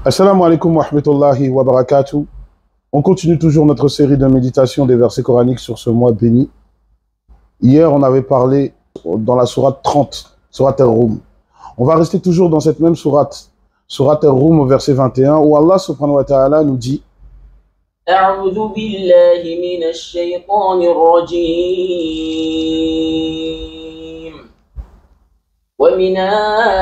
Assalamu alaikum wa rahmatullahi wa barakatuh. On continue toujours notre série de méditation des versets coraniques sur ce mois béni. Hier, on avait parlé dans la sourate 30, sourate Ar-Rum. On va rester toujours dans cette même sourate, sourate Ar-Rum au verset 21, où Allah subhanahu wa ta'ala nous dit أعوذ بالله من الشيطان الرجيم ومن آياته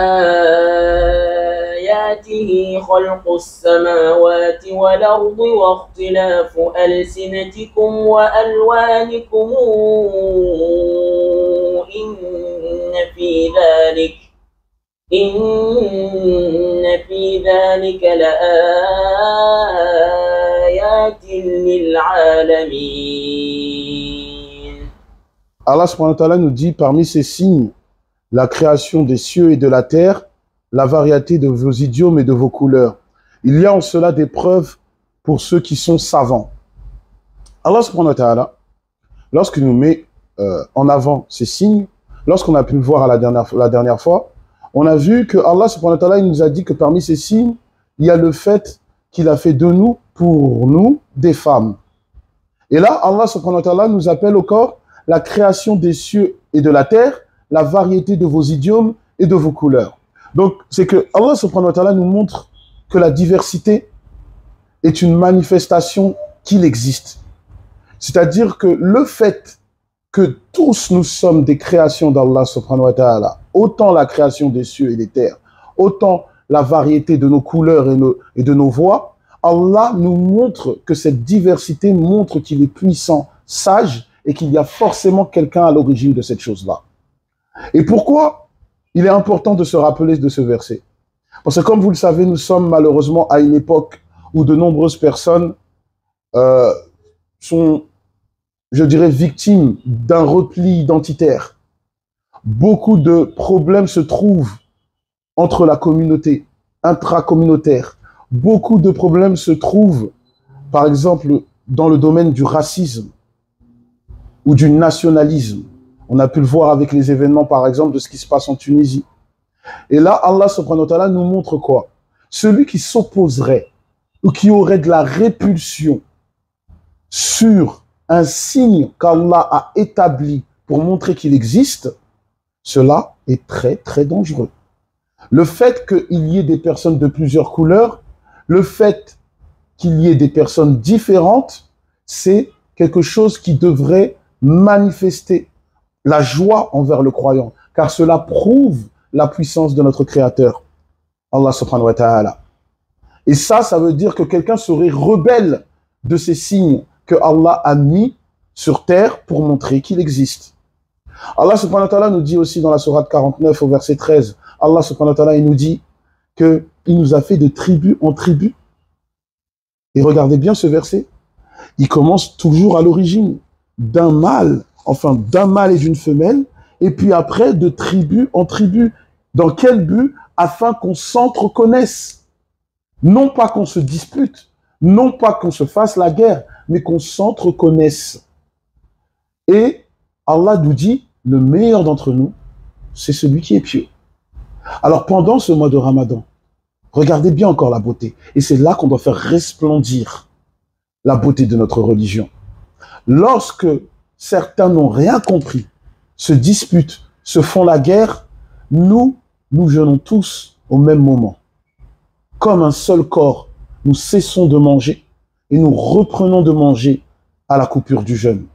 خلق السماوات والأرض واختلاف ألسنتكم وألوانكم إن في ذلك لآيات للعالمين. Allah subhanahu wa ta'ala nous dit parmi ces signes, la création des cieux et de la terre, la variété de vos idiomes et de vos couleurs. Il y a en cela des preuves pour ceux qui sont savants. Allah subhanahu wa ta'ala, lorsqu'il nous met en avant ces signes, lorsqu'on a pu le voir la dernière fois, on a vu que Allah subhanahu wa ta'ala, il nous a dit que parmi ces signes, il y a le fait qu'il a fait de nous, pour nous, des femmes. Et là, Allah subhanahu wa ta'ala nous appelle encore la création des cieux et de la terre, la variété de vos idiomes et de vos couleurs. Donc, c'est que Allah subhanahu wa ta'ala nous montre que la diversité est une manifestation qu'il existe. C'est-à-dire que le fait que tous nous sommes des créations d'Allah subhanahu wa ta'ala, autant la création des cieux et des terres, autant la variété de nos couleurs et de nos voix, Allah nous montre que cette diversité montre qu'il est puissant, sage, et qu'il y a forcément quelqu'un à l'origine de cette chose-là. Et pourquoi il est important de se rappeler de ce verset? Parce que comme vous le savez, nous sommes malheureusement à une époque où de nombreuses personnes sont, je dirais, victimes d'un repli identitaire. Beaucoup de problèmes se trouvent entre la communauté, intracommunautaire. Beaucoup de problèmes se trouvent, par exemple, dans le domaine du racisme ou du nationalisme. On a pu le voir avec les événements, par exemple, de ce qui se passe en Tunisie. Et là, Allah subhanahu wa ta'ala nous montre quoi? Celui qui s'opposerait ou qui aurait de la répulsion sur un signe qu'Allah a établi pour montrer qu'il existe, cela est très, très dangereux. Le fait qu'il y ait des personnes de plusieurs couleurs, le fait qu'il y ait des personnes différentes, c'est quelque chose qui devrait manifester la joie envers le croyant, car cela prouve la puissance de notre Créateur, Allah subhanahu wa ta'ala. Et ça veut dire que quelqu'un serait rebelle de ces signes que Allah a mis sur terre pour montrer qu'il existe. Allah subhanahu wa ta'ala nous dit aussi dans la sourate 49 au verset 13, Allah subhanahu wa ta'ala il nous dit qu'il nous a fait de tribu en tribu. Et regardez bien ce verset, il commence toujours à l'origine d'un mâle, enfin d'un mâle et d'une femelle, et puis après de tribu en tribu. Dans quel but? Afin qu'on s'entreconnaisse. Non pas qu'on se dispute, non pas qu'on se fasse la guerre, mais qu'on s'entreconnaisse. Et Allah nous dit, le meilleur d'entre nous, c'est celui qui est pieux. Alors pendant ce mois de Ramadan, regardez bien encore la beauté. Et c'est là qu'on doit faire resplendir la beauté de notre religion. Lorsque certains n'ont rien compris, se disputent, se font la guerre, nous jeûnons tous au même moment. Comme un seul corps, nous cessons de manger et nous reprenons de manger à la coupure du jeûne.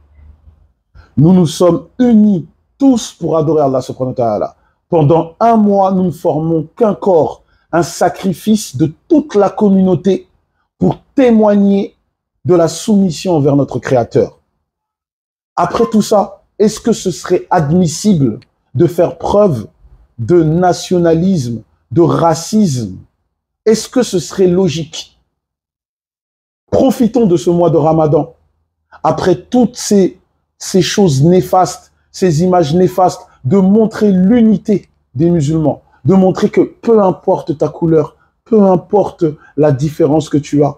Nous nous sommes unis tous pour adorer Allah subhanahu wa ta'ala. Pendant un mois, nous ne formons qu'un corps, un sacrifice de toute la communauté pour témoigner de la soumission envers notre Créateur. Après tout ça, est-ce que ce serait admissible de faire preuve de nationalisme, de racisme? Est-ce que ce serait logique? Profitons de ce mois de Ramadan. Après toutes ces choses néfastes, ces images néfastes, de montrer l'unité des musulmans, de montrer que peu importe ta couleur, peu importe la différence que tu as,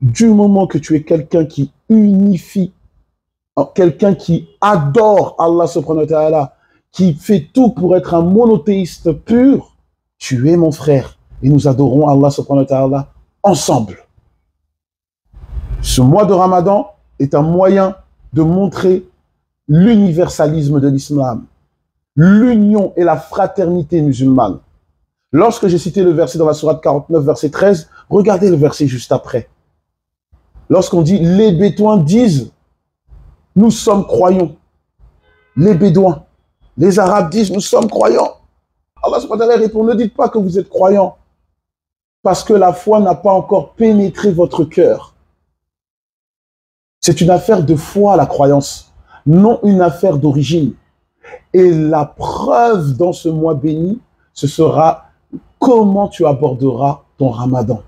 du moment que tu es quelqu'un qui unifie, quelqu'un qui adore Allah subhanahu wa ta'ala, qui fait tout pour être un monothéiste pur, tu es mon frère, et nous adorons Allah subhanahu wa ta'ala ensemble. Ce mois de Ramadan est un moyen de montrer l'universalisme de l'islam, l'union et la fraternité musulmane. Lorsque j'ai cité le verset dans la sourate 49, verset 13, regardez le verset juste après. Lorsqu'on dit, les Bédouins disent, nous sommes croyants. Les Bédouins, les Arabes disent, nous sommes croyants. Allah subhanahu wa ta'ala répond, ne dites pas que vous êtes croyants, parce que la foi n'a pas encore pénétré votre cœur. C'est une affaire de foi, la croyance, non une affaire d'origine. Et la preuve dans ce mois béni, ce sera comment tu aborderas ton ramadan.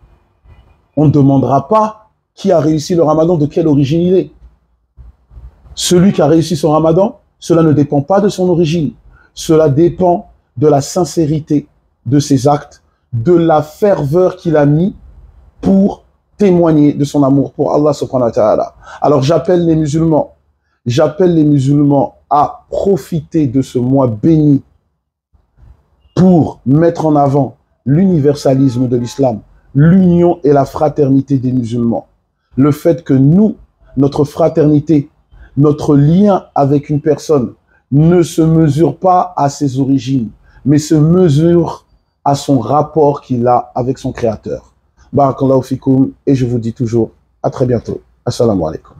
On ne demandera pas qui a réussi le ramadan, de quelle origine il est. Celui qui a réussi son ramadan, cela ne dépend pas de son origine. Cela dépend de la sincérité de ses actes, de la ferveur qu'il a mis pour témoigner de son amour pour Allah subhanahu wa ta'ala. Alors j'appelle les musulmans à profiter de ce mois béni pour mettre en avant l'universalisme de l'islam, l'union et la fraternité des musulmans. Le fait que nous, notre fraternité, notre lien avec une personne ne se mesure pas à ses origines, mais se mesure à son rapport qu'il a avec son Créateur. Barakallahu fikoum, et je vous dis toujours à très bientôt. Assalamu alaikum.